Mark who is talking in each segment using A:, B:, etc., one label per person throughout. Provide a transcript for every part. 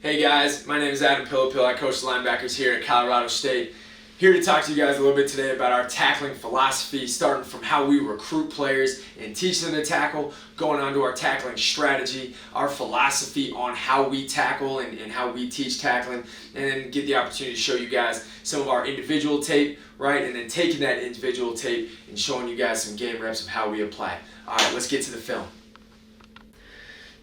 A: Hey guys, my name is Adam Pilapil. I coach the Linebackers here at Colorado State. Here to talk to you guys a little bit today about our tackling philosophy, starting from how we recruit players and teach them to tackle, going on to our tackling strategy, our philosophy on how we tackle and how we teach tackling, and then get the opportunity to show you guys some of our individual tape, right? And then taking that individual tape and showing you guys some game reps of how we apply it. All right, let's get to the film.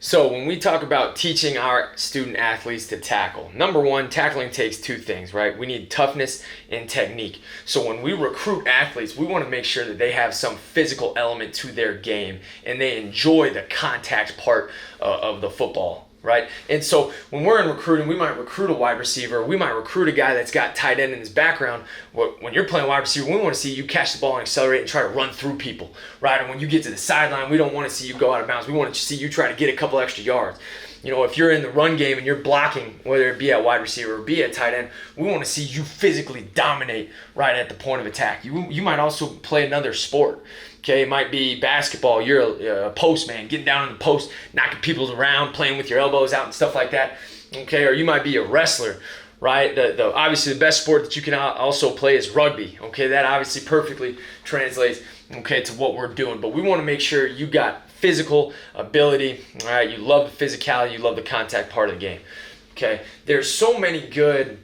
A: So when we talk about teaching our student athletes to tackle, number one, tackling takes two things, right? We need toughness and technique. So when we recruit athletes, we want to make sure that they have some physical element to their game and they enjoy the contact part of the football, right? And so when we're in recruiting, we might recruit a wide receiver, we might recruit a guy that's got tight end in his background. When you're playing wide receiver, we want to see you catch the ball and accelerate and try to run through people, right? And when you get to the sideline, we don't want to see you go out of bounds. We want to see you try to get a couple extra yards. You know, if you're in the run game and you're blocking, whether it be at wide receiver or be at tight end, we want to see you physically dominate right at the point of attack. You might also play another sport. Okay, it might be basketball. You're a post man, getting down in the post, knocking people around, playing with your elbows out and stuff like that. Okay, or you might be a wrestler, right? Obviously the best sport that you can also play is rugby. Okay, that obviously perfectly translates, okay, to what we're doing. But we want to make sure you got physical ability. All right, you love the physicality, you love the contact part of the game. Okay, there's so many good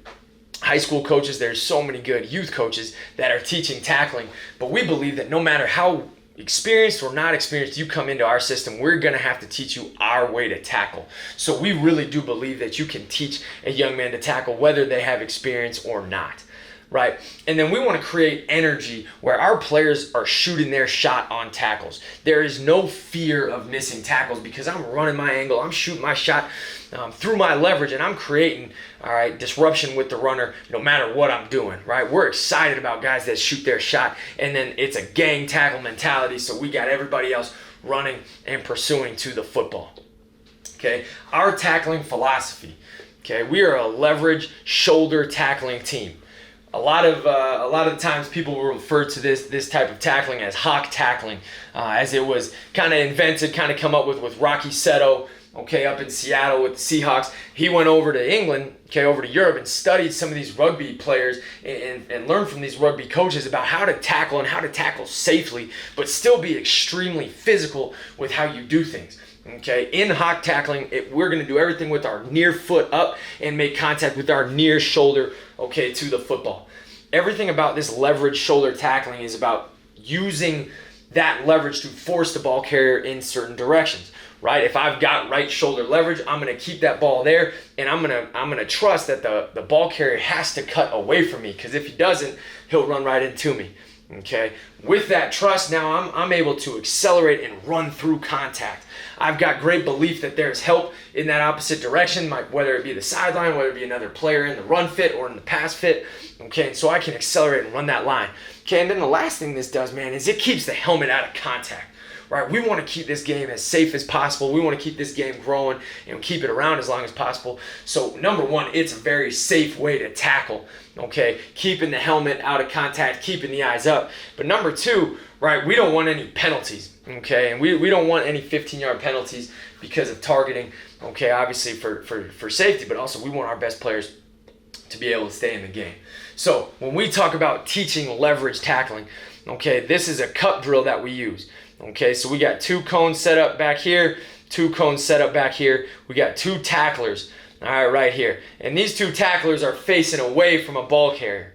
A: high school coaches, there's so many good youth coaches that are teaching tackling, but we believe that no matter how experienced or not experienced you come into our system, we're going to have to teach you our way to tackle. So we really do believe that you can teach a young man to tackle whether they have experience or not, right? And then we want to create energy where our players are shooting their shot on tackles. There is no fear of missing tackles because I'm running my angle, I'm shooting my shot through my leverage, and I'm creating, all right, disruption with the runner no matter what I'm doing, right? We're excited about guys that shoot their shot, and then it's a gang tackle mentality, so we got everybody else running and pursuing to the football. Okay, our tackling philosophy. Okay, we are a leverage shoulder tackling team. A lot of the times people will refer to this type of tackling as hawk tackling, as it was kind of invented, kind of come up with Rocky Seto, okay, up in Seattle with the Seahawks. He went over to England, okay, over to Europe, and studied some of these rugby players and learned from these rugby coaches about how to tackle and how to tackle safely, but still be extremely physical with how you do things. Okay, in hawk tackling, we're going to do everything with our near foot up and make contact with our near shoulder, okay, to the football. Everything about this leverage shoulder tackling is about using that leverage to force the ball carrier in certain directions, right? If I've got right shoulder leverage, I'm going to keep that ball there, and I'm going to trust that the ball carrier has to cut away from me, because if he doesn't, he'll run right into me. Okay, with that trust, now I'm able to accelerate and run through contact. I've got great belief that there's help in that opposite direction, whether it be the sideline, whether it be another player in the run fit or in the pass fit. Okay, and so I can accelerate and run that line. Okay, and then the last thing this does, man, is it keeps the helmet out of contact. Right, we want to keep this game as safe as possible. We want to keep this game growing and keep it around as long as possible. So number one, it's a very safe way to tackle. Okay, keeping the helmet out of contact, keeping the eyes up. But number two, right, we don't want any penalties. Okay, and we don't want any 15-yard penalties because of targeting. Okay, obviously for safety, but also we want our best players to be able to stay in the game. So when we talk about teaching leverage tackling, okay, this is a cup drill that we use. Okay, so we got two cones set up back here, two cones set up back here. We got two tacklers, all right, right here. And these two tacklers are facing away from a ball carrier,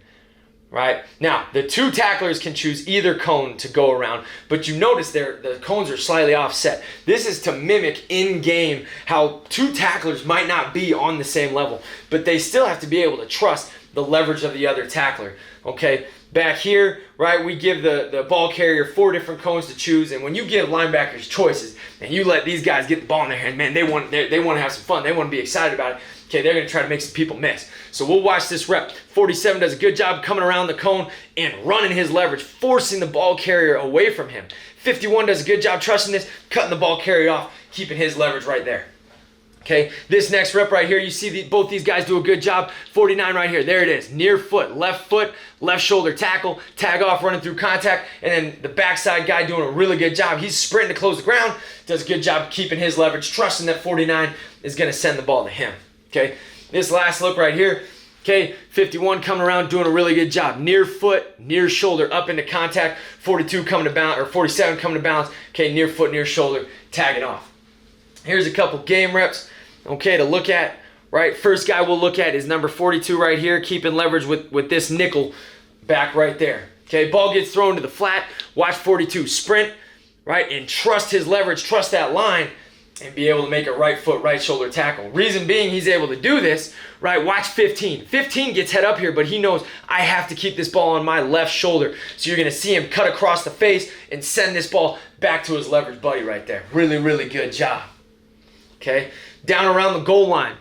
A: right? Now, the two tacklers can choose either cone to go around, but you notice the cones are slightly offset. This is to mimic in-game how two tacklers might not be on the same level, but they still have to be able to trust the leverage of the other tackler, okay? Back here, right, we give the ball carrier 4 different cones to choose, and when you give linebackers choices and you let these guys get the ball in their hand, man, they want to have some fun. They want to be excited about it. Okay, they're going to try to make some people miss. So we'll watch this rep. 47 does a good job coming around the cone and running his leverage, forcing the ball carrier away from him. 51 does a good job trusting this, cutting the ball carrier off, keeping his leverage right there. Okay, this next rep right here, you see both these guys do a good job. 49 right here, there it is. Near foot, left shoulder tackle, tag off, running through contact, and then the backside guy doing a really good job. He's sprinting to close the ground, does a good job keeping his leverage, trusting that 49 is going to send the ball to him. Okay, this last look right here, okay, 51 coming around, doing a really good job. Near foot, near shoulder, up into contact. 42 coming to balance, or 47 coming to balance. Okay, near foot, near shoulder, tagging off. Here's a couple game reps, okay, to look at, right? First guy we'll look at is number 42 right here, keeping leverage with this nickel back right there. Okay, ball gets thrown to the flat. Watch 42 sprint, right, and trust his leverage, trust that line, and be able to make a right foot, right shoulder tackle. Reason being he's able to do this, right? Watch 15. 15 gets head up here, but he knows I have to keep this ball on my left shoulder. So you're gonna see him cut across the face and send this ball back to his leverage buddy right there. Really, really good job. Okay, down around the goal line.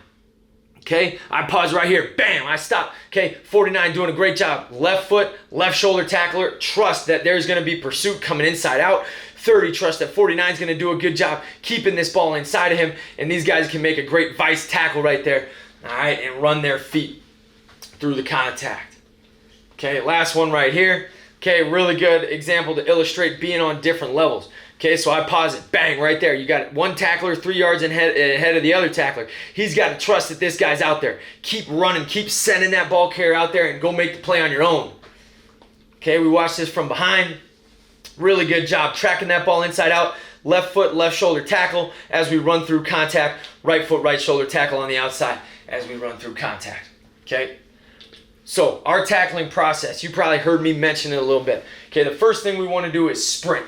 A: Okay, I pause right here, bam, I stop. Okay, 49 doing a great job. Left foot, left shoulder tackler. Trust that there's gonna be pursuit coming inside out. 30, trust that 49 is gonna do a good job keeping this ball inside of him, and these guys can make a great vice tackle right there, all right, and run their feet through the contact. Okay, last one right here. Okay, really good example to illustrate being on different levels. Okay, so I pause it, bang, right there. You got one tackler 3 yards ahead of the other tackler. He's got to trust that this guy's out there. Keep running, keep sending that ball carrier out there and go make the play on your own. Okay, we watch this from behind. Really good job tracking that ball inside out. Left foot, left shoulder tackle as we run through contact. Right foot, right shoulder tackle on the outside as we run through contact. Okay, so our tackling process, you probably heard me mention it a little bit. Okay, the first thing we want to do is sprint.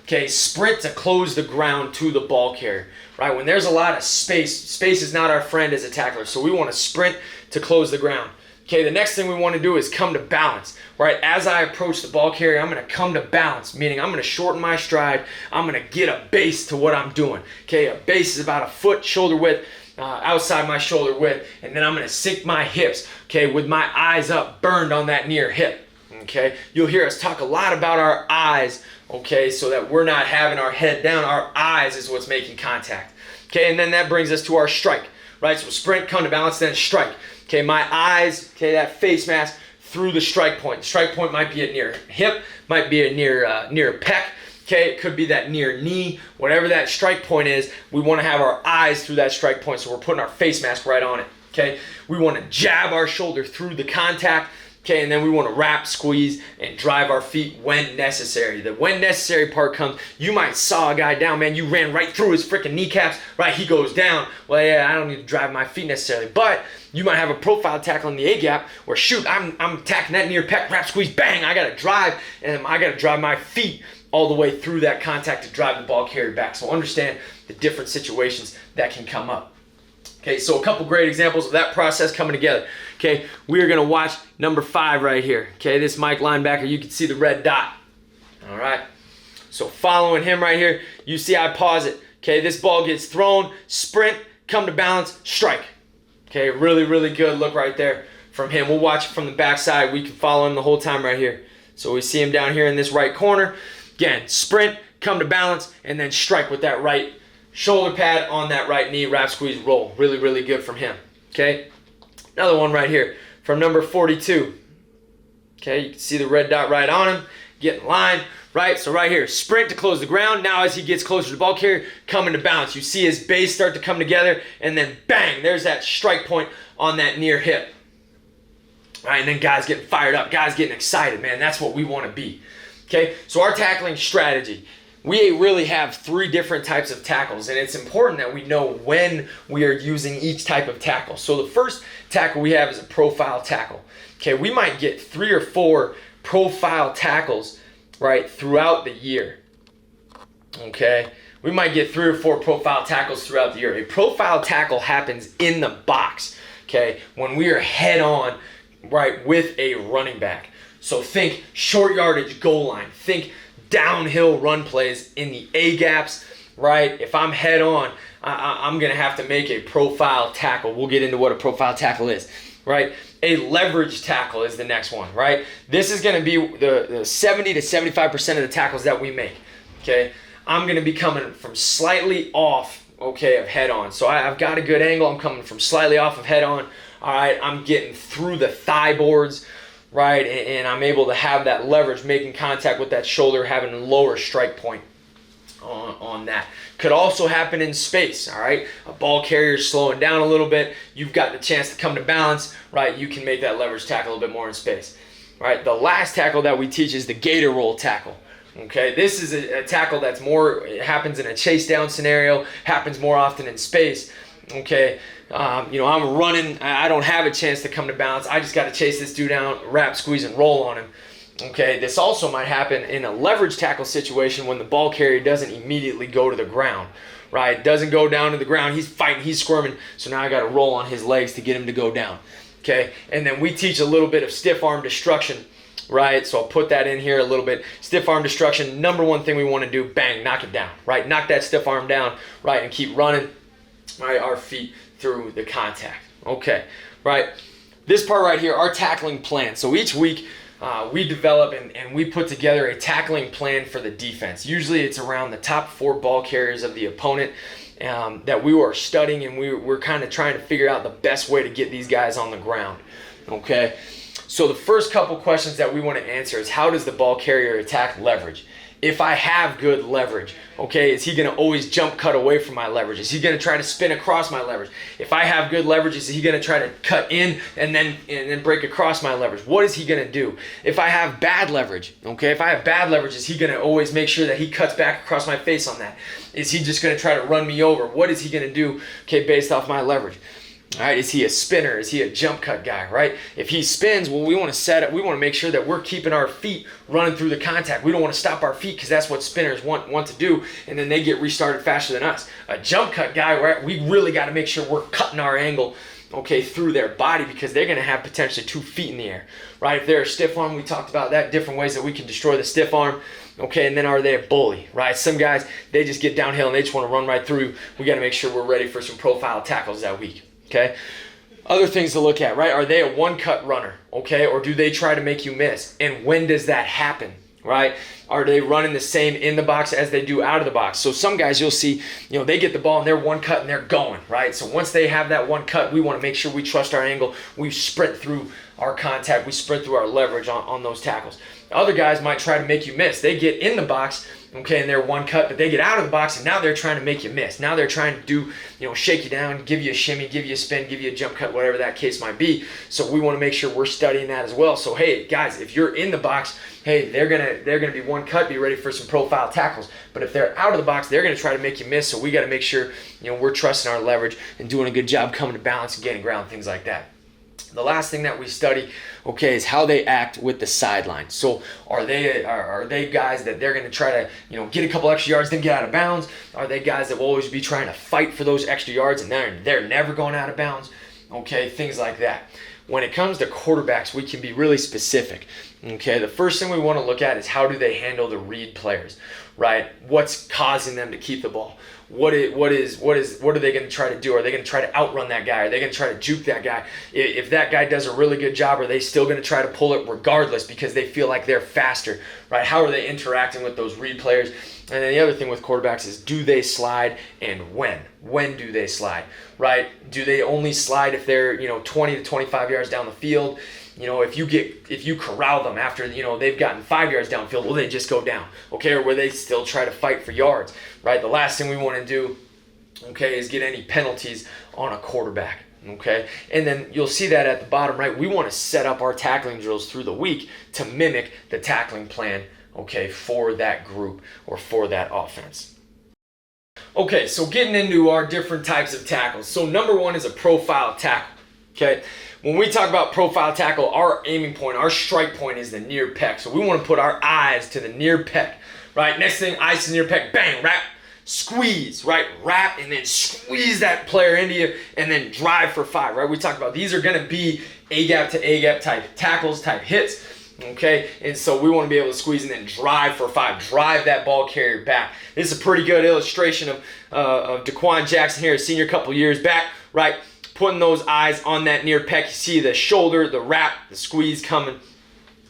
A: Okay, sprint to close the ground to the ball carrier, right? When there's a lot of space is not our friend as a tackler, so we want to sprint to close the ground. Okay, the next thing we want to do is come to balance, right? As I approach the ball carrier, I'm going to come to balance, meaning I'm going to shorten my stride. I'm going to get a base to what I'm doing. Okay, a base is about a foot shoulder width, outside my shoulder width, and then I'm going to sink my hips, okay, with my eyes up, burned on that near hip. Okay, you'll hear us talk a lot about our eyes, okay, so that we're not having our head down. Our eyes is what's making contact. Okay, and then that brings us to our strike, right? So sprint, come to balance, then strike. Okay, my eyes, okay, that face mask through the strike point. Strike point might be at near hip, might be at near pec. Okay, it could be that near knee. Whatever that strike point is, we want to have our eyes through that strike point, so we're putting our face mask right on it. Okay, we want to jab our shoulder through the contact. Okay, and then we want to wrap, squeeze, and drive our feet when necessary. The when necessary part comes, you might saw a guy down, man, you ran right through his freaking kneecaps, right, he goes down. Well, yeah, I don't need to drive my feet necessarily, but you might have a profile tackle in the A-gap where, shoot, I'm attacking that near pec, wrap, squeeze, bang, I got to drive, and I got to drive my feet all the way through that contact to drive the ball carrier back. So understand the different situations that can come up. Okay, so a couple great examples of that process coming together. Okay, we are going to watch number 5 right here. Okay, this Mike linebacker, you can see the red dot. All right, so following him right here, you see I pause it. Okay, this ball gets thrown, sprint, come to balance, strike. Okay, really, really good look right there from him. We'll watch it from the backside. We can follow him the whole time right here. So we see him down here in this right corner. Again, sprint, come to balance, and then strike with that right shoulder pad on that right knee, wrap, squeeze, roll. Really, really good from him. Okay, another one right here from number 42. Okay, you can see the red dot right on him. Get in line, right? So right here, sprint to close the ground. Now as he gets closer to the ball carrier, come into balance. You see his base start to come together, and then bang, there's that strike point on that near hip. Right, and then guys getting fired up, guys getting excited, man. That's what we want to be. Okay, so our tackling strategy. We really have 3 different types of tackles, and it's important that we know when we are using each type of tackle. So the first tackle we have is a profile tackle. Okay, we might get 3 or 4 profile tackles, right, throughout the year. Okay, we might get 3 or 4 profile tackles throughout the year. A profile tackle happens in the box, okay, when we are head on, right, with a running back. So think short yardage goal line. Think downhill run plays in the A-gaps, right? If I'm head on, I'm going to have to make a profile tackle. We'll get into what a profile tackle is, right? A leverage tackle is the next one, right? This is going to be the 70 to 75% of the tackles that we make, okay? I'm going to be coming from slightly off, okay, of head on. So I've got a good angle. I'm coming from slightly off of head on. All right, I'm getting through the thigh boards, right, and I'm able to have that leverage, making contact with that shoulder, having a lower strike point on that. Could also happen in space, all right? A ball carrier slowing down a little bit, you've got the chance to come to balance, right? You can make that leverage tackle a little bit more in space, right? The last tackle that we teach is the Gator Roll tackle. Okay, this is a tackle that's more, it happens in a chase down scenario, happens more often in space. Okay, I'm running, I don't have a chance to come to balance, I just got to chase this dude down, wrap, squeeze, and roll on him. Okay, this also might happen in a leverage tackle situation when the ball carrier doesn't immediately go to the ground, right? Doesn't go down to the ground, he's fighting, he's squirming, so now I got to roll on his legs to get him to go down. Okay, and then we teach a little bit of stiff arm destruction. Right, so I'll put that in here a little bit. Stiff arm destruction, number one thing we want to do, bang, knock it down, right? Knock that stiff arm down, right, and keep running, right, our feet through the contact. Okay, right, this part right here, our tackling plan. So each week we develop and we put together a tackling plan for the defense. Usually it's around the top 4 ball carriers of the opponent that we are studying, and we're kind of trying to figure out the best way to get these guys on the ground, okay? So the first couple questions that we want to answer is, how does the ball carrier attack leverage? If I have good leverage, okay, is he going to always jump cut away from my leverage? Is he going to try to spin across my leverage? If I have good leverage, is he going to try to cut in and then break across my leverage? What is he going to do? If I have bad leverage, okay, if I have bad leverage, is he going to always make sure that he cuts back across my face on that? Is he just going to try to run me over? What is he going to do, okay, based off my leverage? All right, is he a spinner? Is he a jump cut guy, right? If he spins, well, we want to set it. We want to make sure that we're keeping our feet running through the contact. We don't want to stop our feet, because that's what spinners want to do, and then they get restarted faster than us. A jump cut guy, right? We really got to make sure we're cutting our angle, okay, through their body, because they're going to have potentially 2 feet in the air, right? If they're a stiff arm, we talked about that, different ways that we can destroy the stiff arm. Okay, and then are they a bully, right? Some guys, they just get downhill and they just want to run right through. We got to make sure we're ready for some profile tackles that week. Okay, other things to look at, right? Are they a one-cut runner, okay? Or do they try to make you miss? And when does that happen, right? Are they running the same in the box as they do out of the box? So some guys you'll see, they get the ball and they're one cut and they're going, right? So once they have that one cut, we want to make sure we trust our angle. We sprint through our contact. We sprint through our leverage on those tackles. Other guys might try to make you miss. They get in the box, okay, and they're one cut, but they get out of the box and now they're trying to make you miss. Now they're trying to do, shake you down, give you a shimmy, give you a spin, give you a jump cut, whatever that case might be. So we want to make sure we're studying that as well. So hey, guys, if you're in the box, hey, they're gonna be one cut, be ready for some profile tackles. But if they're out of the box, they're gonna try to make you miss. So we got to make sure, we're trusting our leverage and doing a good job coming to balance and getting ground, things like that. The last thing that we study, okay, is how they act with the sideline. So are they guys that they're going to try to, get a couple extra yards, then get out of bounds? Are they guys that will always be trying to fight for those extra yards and they're never going out of bounds? Okay, things like that. When it comes to quarterbacks, we can be really specific. Okay, the first thing we want to look at is how do they handle the read players, right? What's causing them to keep the ball? What are they going to try to do? Are they going to try to outrun that guy? Are they going to try to juke that guy? If that guy does a really good job, are they still going to try to pull it regardless because they feel like they're faster, right? How are they interacting with those read players? And then the other thing with quarterbacks is, do they slide and when? When do they slide, right? Do they only slide if they're 20 to 25 yards down the field? If you corral them after they've gotten 5 yards downfield, will they just go down? Okay, or will they still try to fight for yards? Right. The last thing we want to do, okay, is get any penalties on a quarterback. Okay, and then you'll see that at the bottom right. We want to set up our tackling drills through the week to mimic the tackling plan, okay, for that group or for that offense. Okay, so getting into our different types of tackles. So number one is a profile tackle. Okay. When we talk about profile tackle, our aiming point, our strike point is the near pec. So we want to put our eyes to the near pec, right? Next thing, eyes to the near pec, bang, wrap, squeeze, right? Wrap and then squeeze that player into you and then drive for 5, right? We talked about these are going to be A-gap to A-gap type tackles, type hits, okay? And so we want to be able to squeeze and then drive for 5, drive that ball carrier back. This is a pretty good illustration of Daquan Jackson here, a senior couple years back, right? Putting those eyes on that near pec. You see the shoulder, the wrap, the squeeze coming.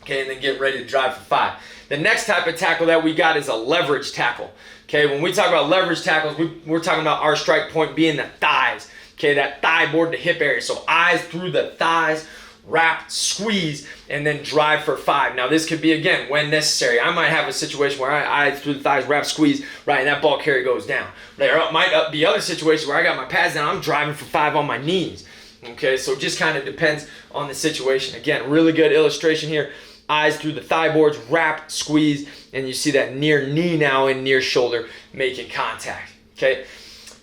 A: Okay, and then get ready to drive for 5. The next type of tackle that we got is a leverage tackle. Okay, when we talk about leverage tackles, we're talking about our strike point being the thighs. Okay, that thigh board to hip area. So eyes through the thighs, wrap, squeeze, and then drive for 5. Now this could be, again, when necessary. I might have a situation where I eyes through the thighs, wrap, squeeze, right, and that ball carrier goes down. There might be other situations where I got my pads down, I'm driving for 5 on my knees. Okay, so it just kind of depends on the situation. Again, really good illustration here. Eyes through the thigh boards, wrap, squeeze, and you see that near knee now and near shoulder making contact. Okay,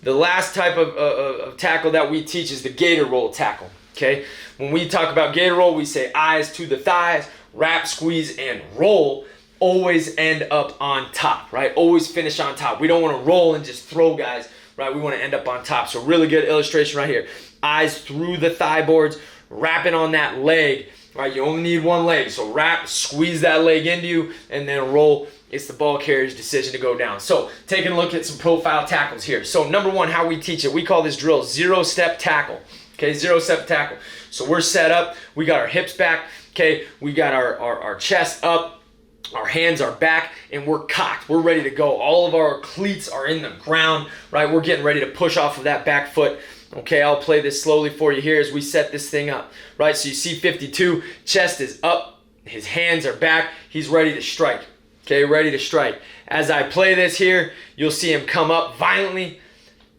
A: the last type of tackle that we teach is the gator roll tackle. Okay, when we talk about gator roll, we say eyes to the thighs, wrap, squeeze, and roll. Always end up on top, right? Always finish on top. We don't want to roll and just throw guys, right? We want to end up on top. So really good illustration right here. Eyes through the thigh boards, wrapping on that leg, right? You only need one leg. So wrap, squeeze that leg into you, and then roll. It's the ball carrier's decision to go down. So taking a look at some profile tackles here. So number one, how we teach it, we call this drill 0-step tackle. Okay, 0-step tackle. So we're set up, we got our hips back, okay, we got our chest up, our hands are back, and we're cocked. We're ready to go. All of our cleats are in the ground, right? We're getting ready to push off of that back foot. Okay, I'll play this slowly for you here as we set this thing up, right? So you see 52, chest is up, his hands are back, he's ready to strike. Okay, ready to strike. As I play this here, you'll see him come up violently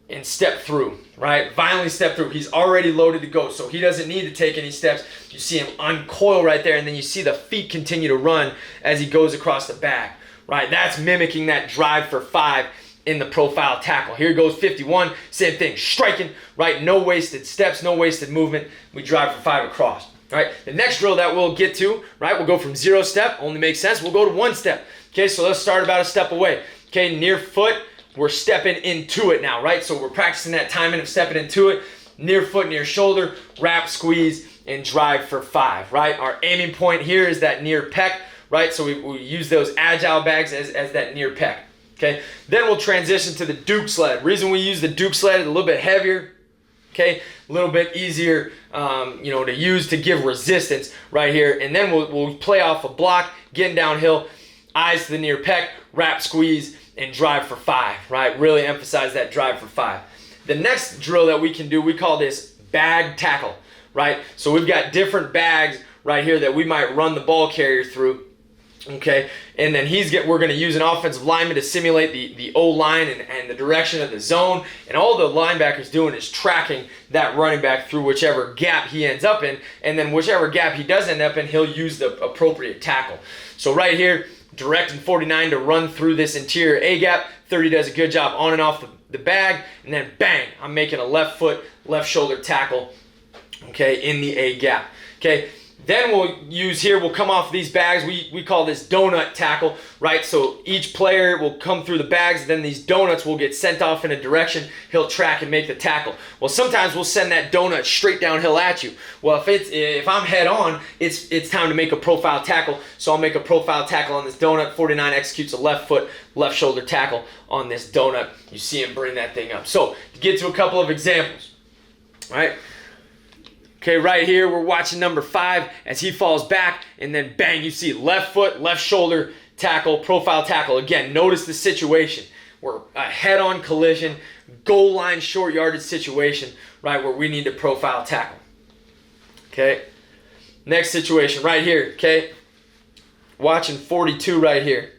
A: and step through, right? Violently step through. He's already loaded to go, so he doesn't need to take any steps. You see him uncoil right there, and then you see the feet continue to run as he goes across the back, right? That's mimicking that drive for 5 in the profile tackle. Here goes 51, same thing, striking, right? No wasted steps, no wasted movement. We drive for 5 across, right? The next drill that we'll get to, right, we'll go from 0-step, only makes sense, we'll go to 1-step. Okay, so let's start about a step away. Okay, near foot, we're stepping into it now, right? So we're practicing that timing of stepping into it. Near foot, near shoulder, wrap, squeeze, and drive for 5, right? Our aiming point here is that near pec, right? So we use those agile bags as that near pec, okay? Then we'll transition to the Duke sled. Reason we use the Duke sled is a little bit heavier, okay? A little bit easier, to use to give resistance right here. And then we'll play off a block, getting downhill, eyes to the near pec, wrap, squeeze, and drive for 5, right? Really emphasize that drive for 5. The next drill that we can do, we call this bag tackle, right? So we've got different bags right here that we might run the ball carrier through, okay? And then we're gonna use an offensive lineman to simulate the O-line and the direction of the zone. And all the linebacker's doing is tracking that running back through whichever gap he ends up in. And then whichever gap he does end up in, he'll use the appropriate tackle. So right here, directing 49 to run through this interior A-gap. 30 does a good job on and off the bag. And then bang, I'm making a left foot, left shoulder tackle, okay, in the A-gap. Okay, then we'll come off these bags. We call this donut tackle, right? So each player will come through the bags, and then these donuts will get sent off in a direction. He'll track and make the tackle. Well, sometimes we'll send that donut straight downhill at you. Well, if I'm head on, it's time to make a profile tackle. So I'll make a profile tackle on this donut. 49 executes a left foot, left shoulder tackle on this donut. You see him bring that thing up. So to get to a couple of examples, all right? Okay, right here, we're watching number 5 as he falls back, and then bang, you see left foot, left shoulder tackle, profile tackle. Again, notice the situation. We're a head-on collision, goal line short yardage situation, right, where we need to profile tackle. Okay, next situation right here, okay, watching 42 right here.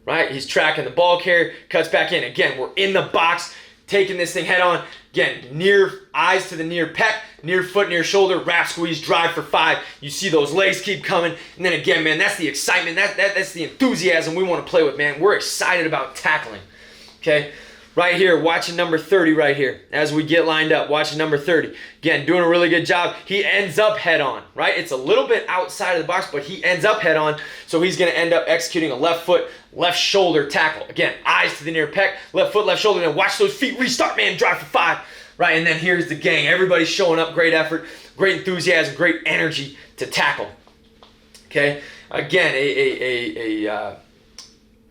A: Right, he's tracking the ball carrier, cuts back in. Again, we're in the box, taking this thing head on. Again, near eyes to the near pec, near foot, near shoulder, wrap, squeeze, drive for 5. You see those legs keep coming. And then again, man, that's the excitement. That's the enthusiasm we want to play with, man. We're excited about tackling. Okay, right here, watching number 30 right here. As we get lined up, watching number 30. Again, doing a really good job. He ends up head on, right? It's a little bit outside of the box, but he ends up head on. So he's going to end up executing a left foot, left shoulder tackle. Again, eyes to the near pec, left foot, left shoulder, and then watch those feet restart, man, drive for 5. Right, and then here's the gang. Everybody's showing up, great effort, great enthusiasm, great energy to tackle. Okay, again, a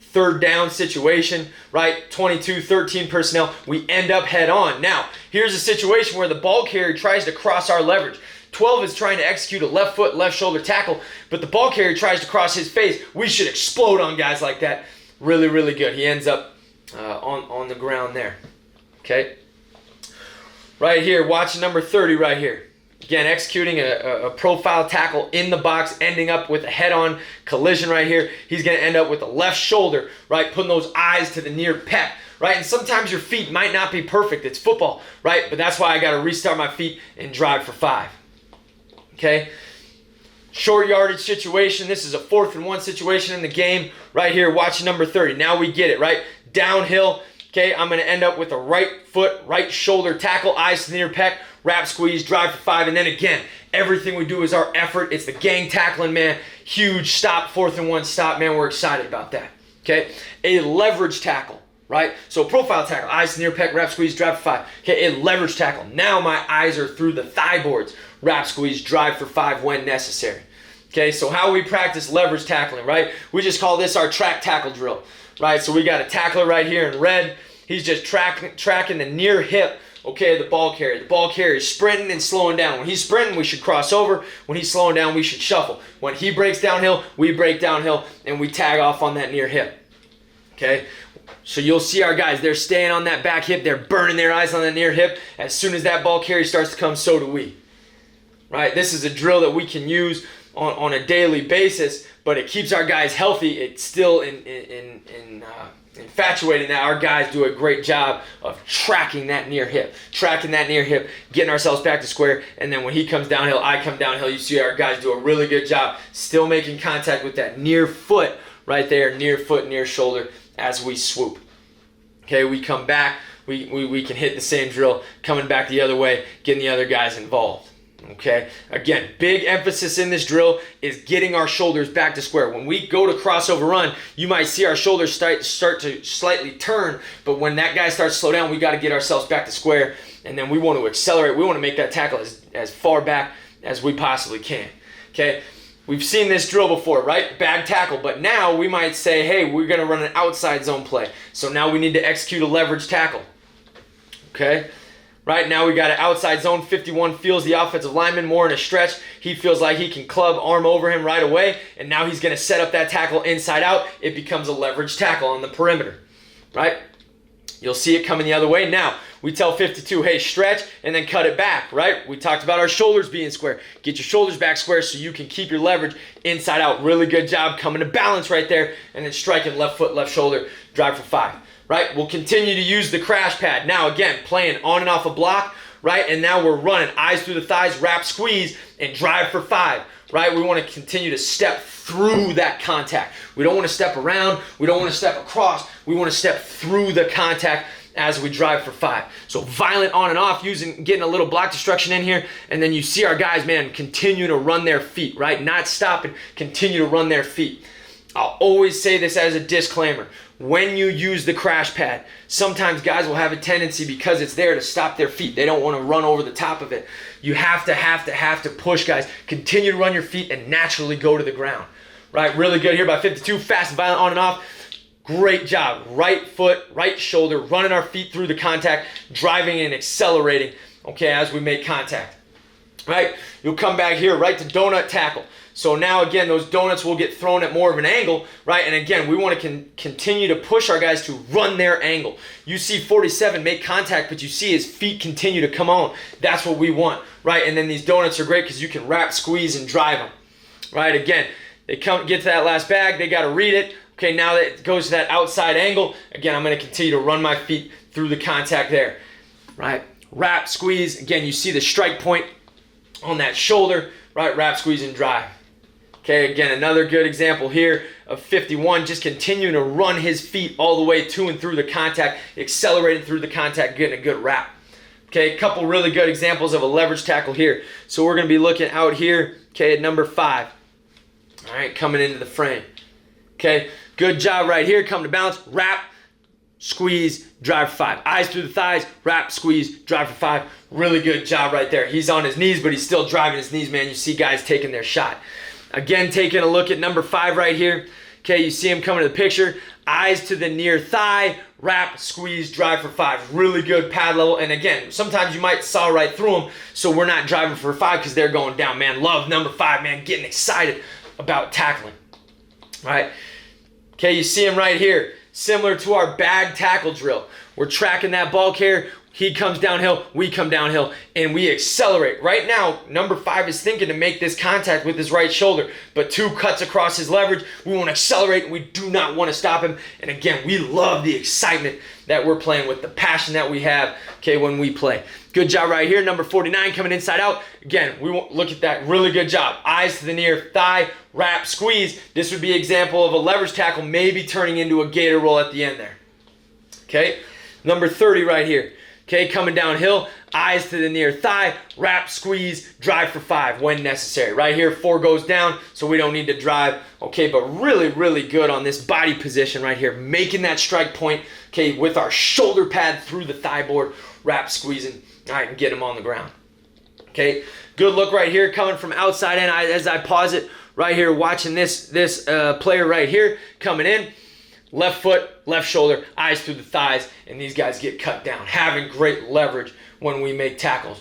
A: third down situation, right? 22, 13 personnel. We end up head on. Now, here's a situation where the ball carrier tries to cross our leverage. 12 is trying to execute a left foot, left shoulder tackle, but the ball carrier tries to cross his face. We should explode on guys like that. Really, really good. He ends up on the ground there. Okay. Right here, watching number 30 right here. Again, executing a profile tackle in the box, ending up with a head-on collision right here. He's going to end up with the left shoulder, right? Putting those eyes to the near pec, right? And sometimes your feet might not be perfect. It's football, right? But that's why I got to restart my feet and drive for 5. Okay? Short yardage situation. This is a 4th and 1 situation in the game. Right here, watch number 30. Now we get it, right? Downhill. Okay, I'm going to end up with a right foot, right shoulder tackle, eyes to the near pec, wrap squeeze, drive for 5. And then again, everything we do is our effort. It's the gang tackling, man. Huge stop, 4th and 1 stop, man. We're excited about that. Okay, a leverage tackle, right? So profile tackle, eyes to the near pec, wrap squeeze, drive for 5. Okay, a leverage tackle. Now my eyes are through the thigh boards, wrap squeeze, drive for 5 when necessary. Okay, so how we practice leverage tackling, right? We just call this our track tackle drill, right? So we got a tackler right here in red. He's just tracking the near hip, okay, the ball carrier. The ball carrier is sprinting and slowing down. When he's sprinting, we should cross over. When he's slowing down, we should shuffle. When he breaks downhill, we break downhill, and we tag off on that near hip, okay? So you'll see our guys, they're staying on that back hip. They're burning their eyes on the near hip. As soon as that ball carrier starts to come, so do we, right? This is a drill that we can use on a daily basis, but it keeps our guys healthy. It's still infatuating that our guys do a great job of tracking that near hip, getting ourselves back to square, and then when he comes downhill, I come downhill. You see our guys do a really good job still making contact with that near foot right there, near foot, near shoulder as we swoop. Okay, we come back, we can hit the same drill, coming back the other way, getting the other guys involved. Okay, again, big emphasis in this drill is getting our shoulders back to square. When we go to crossover run, you might see our shoulders start to slightly turn, but when that guy starts to slow down, we got to get ourselves back to square, and then we want to accelerate. We want to make that tackle as far back as we possibly can. Okay, we've seen this drill before, right? Bag tackle, but now we might say, hey, we're going to run an outside zone play, so now we need to execute a leverage tackle. Okay. Right now we got an outside zone. 51 feels the offensive lineman more in a stretch. He feels like he can club arm over him right away. And now he's going to set up that tackle inside out. It becomes a leverage tackle on the perimeter. Right? You'll see it coming the other way. Now, we tell 52, hey, stretch and then cut it back. Right? We talked about our shoulders being square. Get your shoulders back square so you can keep your leverage inside out. Really good job coming to balance right there. And then striking left foot, left shoulder. Drive for 5. Right, we'll continue to use the crash pad. Now again, playing on and off a block, right? And now we're running eyes through the thighs, wrap, squeeze, and drive for 5, right? We want to continue to step through that contact. We don't want to step around. We don't want to step across. We want to step through the contact as we drive for 5. So violent on and off, getting a little block destruction in here, and then you see our guys, man, continue to run their feet, right? Not stopping, continue to run their feet. I'll always say this as a disclaimer. When you use the crash pad, sometimes guys will have a tendency because it's there to stop their feet. They don't want to run over the top of it. You have to push, guys. Continue to run your feet and naturally go to the ground. Right, really good here by 52. Fast and violent on and off. Great job. Right foot, right shoulder, running our feet through the contact, driving and accelerating, okay, as we make contact. Right, you'll come back here, right to donut tackle. So now again, those donuts will get thrown at more of an angle, right? And again, we want to continue to push our guys to run their angle. You see 47 make contact, but you see his feet continue to come on. That's what we want, right? And then these donuts are great because you can wrap, squeeze, and drive them, right? Again, they get to that last bag, they got to read it. Okay, now that it goes to that outside angle, again, I'm going to continue to run my feet through the contact there, right? Wrap, squeeze. Again, you see the strike point on that shoulder, right? Wrap, squeeze, and drive. Okay, again, another good example here of 51, just continuing to run his feet all the way to and through the contact, accelerating through the contact, getting a good wrap. Okay, a couple really good examples of a leverage tackle here. So we're going to be looking out here, okay, at number 5. All right, coming into the frame. Okay, good job right here. Come to balance, wrap, squeeze, drive for 5. Eyes through the thighs, wrap, squeeze, drive for 5. Really good job right there. He's on his knees, but he's still driving his knees, man. You see guys taking their shot. Again, taking a look at number 5 right here. Okay, you see him coming to the picture. Eyes to the near thigh, wrap, squeeze, drive for 5. Really good pad level. And again, sometimes you might saw right through them, so we're not driving for 5 because they're going down. Man, love number 5, man, getting excited about tackling. All right. Okay, you see him right here. Similar to our bag tackle drill. We're tracking that ball carrier, He comes downhill, we come downhill, and we accelerate. Right now, number 5 is thinking to make this contact with his right shoulder, but 2 cuts across his leverage. We want to accelerate, and we do not want to stop him. And again, we love the excitement that we're playing with, the passion that we have, okay, when we play. Good job right here. Number 49 coming inside out. Again, we want look at that. Really good job. Eyes to the near thigh, wrap, squeeze. This would be an example of a leverage tackle, maybe turning into a gator roll at the end there. Okay, number 30 right here. Okay, coming downhill, eyes to the near thigh, wrap, squeeze, drive for 5 when necessary. Right here, 4 goes down, so we don't need to drive. Okay, but really, really good on this body position right here, making that strike point, okay, with our shoulder pad through the thigh board, wrap, squeezing, all right, and get him on the ground. Okay, good look right here, coming from outside in. As I pause it right here, watching this player right here coming in. Left foot, left shoulder, eyes through the thighs, and these guys get cut down, having great leverage when we make tackles.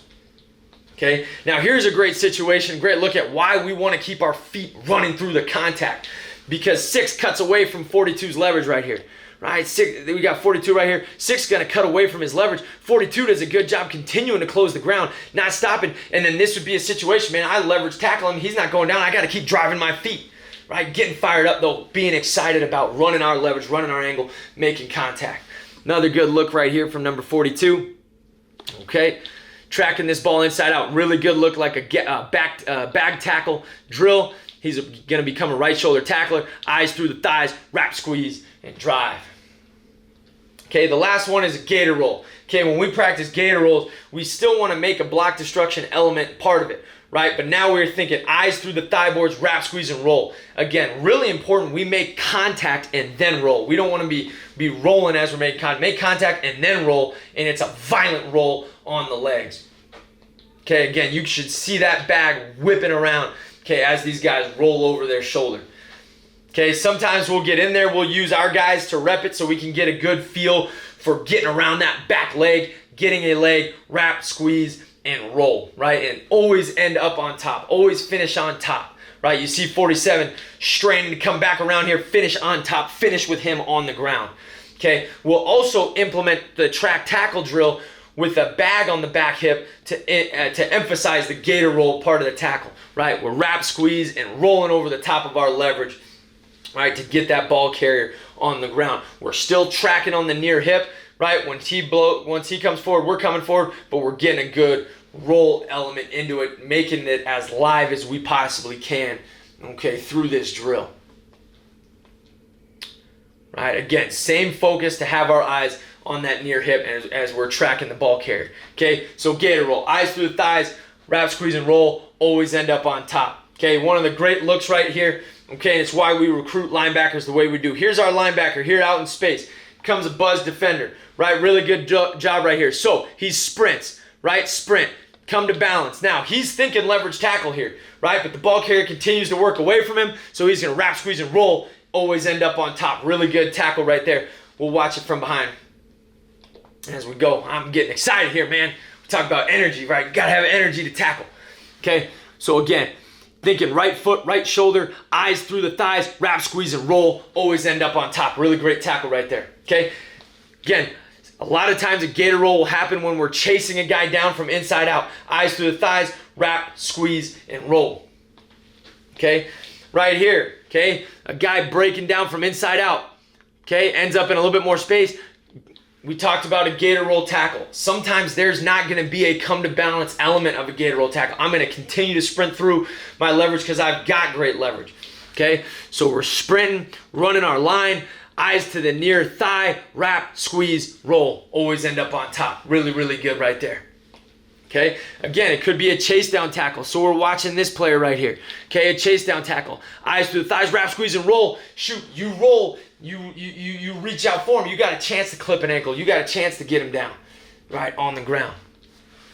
A: Okay, now here's a great situation, great look at why we want to keep our feet running through the contact, because 6 cuts away from 42's leverage right here. Right, 6, we got 42 right here. 6 is going to cut away from his leverage. 42 does a good job continuing to close the ground, not stopping. And then this would be a situation, man, I leverage tackle him, he's not going down, I got to keep driving my feet. Right, getting fired up though, being excited about running our leverage, running our angle, making contact. Another good look right here from number 42. Okay, tracking this ball inside out. Really good look, like a bag tackle drill. He's going to become a right shoulder tackler. Eyes through the thighs, wrap, squeeze, and drive. Okay, the last one is a gator roll. Okay, when we practice gator rolls, we still want to make a block destruction element part of it. Right, but now we're thinking eyes through the thigh boards, wrap, squeeze, and roll. Again, really important, we make contact and then roll. We don't want to be rolling as we're making contact. Make contact and then roll, and it's a violent roll on the legs. Okay, again, you should see that bag whipping around, okay, as these guys roll over their shoulder. Okay, sometimes we'll get in there, we'll use our guys to rep it so we can get a good feel for getting around that back leg, getting a leg, wrap, squeeze, and roll, right? And always end up on top. Always finish on top, right? You see 47 straining to come back around here, finish on top, finish with him on the ground. Okay, we'll also implement the track tackle drill with a bag on the back hip to emphasize the gator roll part of the tackle, right? We're wrap, squeeze, and rolling over the top of our leverage, right, to get that ball carrier on the ground. We're still tracking on the near hip, right? Once he comes forward, we're coming forward, but we're getting a good roll element into it, making it as live as we possibly can, okay, through this drill. Right, again, same focus to have our eyes on that near hip as we're tracking the ball carrier. Okay, so gator roll, eyes through the thighs, wrap, squeeze, and roll, always end up on top. Okay, one of the great looks right here, okay, and it's why we recruit linebackers the way we do. Here's our linebacker here out in space. Comes a buzz defender, right? Really good job right here. So he sprints, right? Sprint, come to balance. Now he's thinking leverage tackle here, right? But the ball carrier continues to work away from him, so he's gonna wrap, squeeze, and roll, always end up on top. Really good tackle right there. We'll watch it from behind as we go. I'm getting excited here, man. We talk about energy, right? You gotta have energy to tackle. Okay, so again, thinking right foot, right shoulder, eyes through the thighs, wrap, squeeze, and roll, always end up on top. Really great tackle right there, okay? Again, a lot of times a gator roll will happen when we're chasing a guy down from inside out. Eyes through the thighs, wrap, squeeze, and roll, okay? Right here, okay? A guy breaking down from inside out, okay? Ends up in a little bit more space. We talked about a gator roll tackle. Sometimes there's not going to be a come to balance element of a gator roll tackle. I'm going to continue to sprint through my leverage because I've got great leverage. Okay, so we're sprinting, running our line, eyes to the near thigh, wrap, squeeze, roll. Always end up on top. Really, really good right there. Okay, again, it could be a chase down tackle. So we're watching this player right here. Okay, a chase down tackle. Eyes to the thighs, wrap, squeeze, and roll. Shoot, you roll. You reach out for him. You got a chance to clip an ankle. You got a chance to get him down, right, on the ground.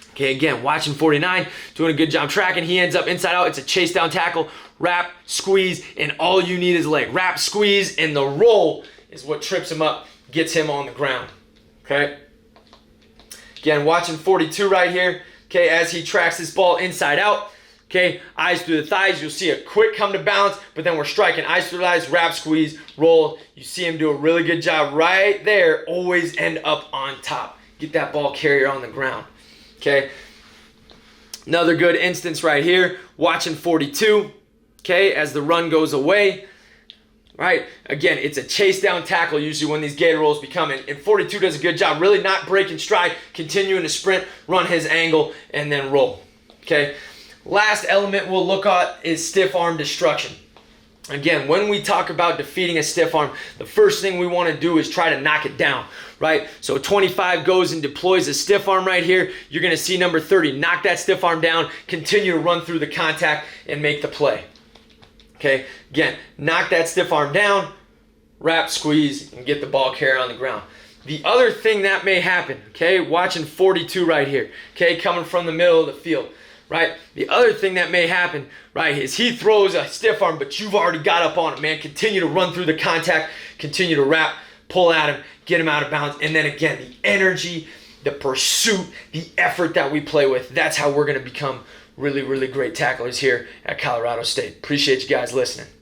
A: Okay, again, watching 49, doing a good job tracking. He ends up inside out. It's a chase down tackle, wrap, squeeze, and all you need is leg. Wrap, squeeze, and the roll is what trips him up, gets him on the ground. Okay? Again, watching 42 right here. Okay, as he tracks this ball inside out. Okay, eyes through the thighs, you'll see a quick come to balance, but then we're striking eyes through the thighs, wrap, squeeze, roll. You see him do a really good job right there. Always end up on top. get that ball carrier on the ground. Okay. Another good instance right here, watching 42, okay, as the run goes away, right? Again, it's a chase down tackle usually when these Gator Rolls become, and 42 does a good job, really not breaking stride, continuing to sprint, run his angle, and then roll, okay? Last element we'll look at is stiff arm destruction. Again, when we talk about defeating a stiff arm, the first thing we want to do is try to knock it down, right? So 25 goes and deploys a stiff arm right here. You're going to see number 30 knock that stiff arm down, continue to run through the contact, and make the play. Okay, again, knock that stiff arm down, wrap, squeeze, and get the ball carrier on the ground. The other thing that may happen, okay, watching 42 right here, okay, coming from the middle of the field. Right? The other thing that may happen, right, is he throws a stiff arm, but you've already got up on him, man. Continue to run through the contact, continue to wrap, pull at him, get him out of bounds. And then again, the energy, the pursuit, the effort that we play with, that's how we're going to become really, really great tacklers here at Colorado State. Appreciate you guys listening.